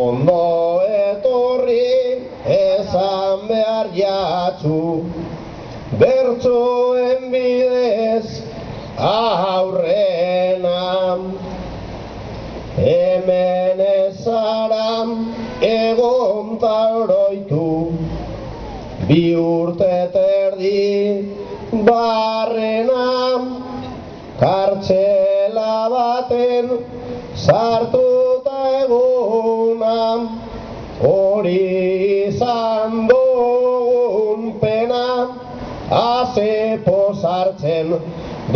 Ondo etorri esan behar jatzu, bertsoen bidez aurrena. Hemen ezaran egon ta oroitu, 2 urte terdi barrena. Kartxela baten sartuta eguna, hori izan dugun pena. Azepo sartzen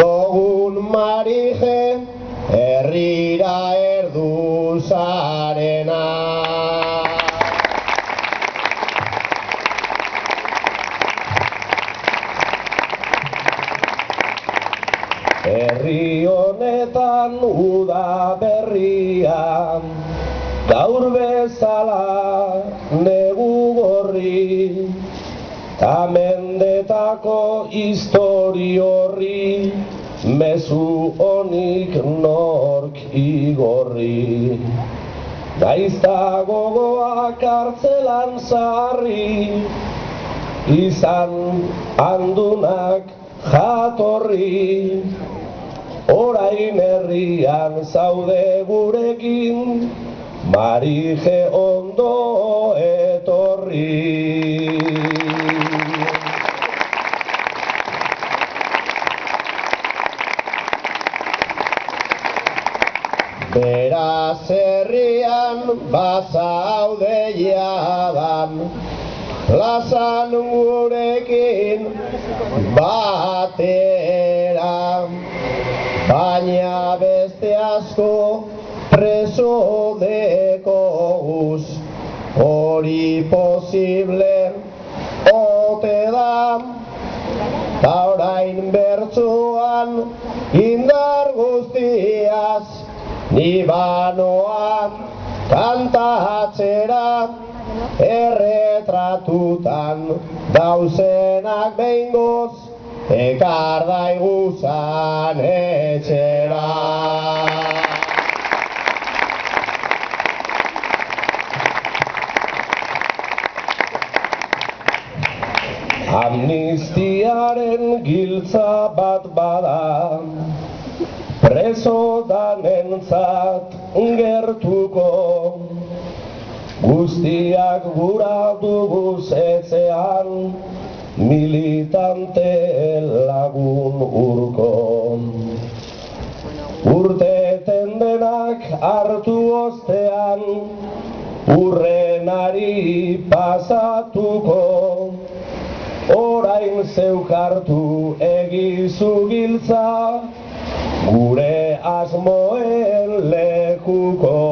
dugun marije, herrira erdu zarena. Herri honetan uda berrian, gaur bezala negu gorri, ta mendetako histori horri, mezu honik nork igorri. Naizta gogoak kartzelan sarri, izan handunak jatorri. Orain herrian zaude gurekin, marije ondo etorri. Beraz herrian bazaude jadan, plazan gurekin batera. Baina beste asko preso dekoguz, hori posible ote da. Ta orain bertsoan indar guztiaz, ni banoa kantatzera. Erretratutan dauzenak behingoz, ekar daiguzan etxera. Amnistiaren giltza bat bada, preso danentzat gertuko, guztiak gura dugu etxean, militante lagun urko. Urteten denak hartu ostean, urrenari pasatuko. Orain zeuk hartu egizu giltza, gure asmoen lekuko.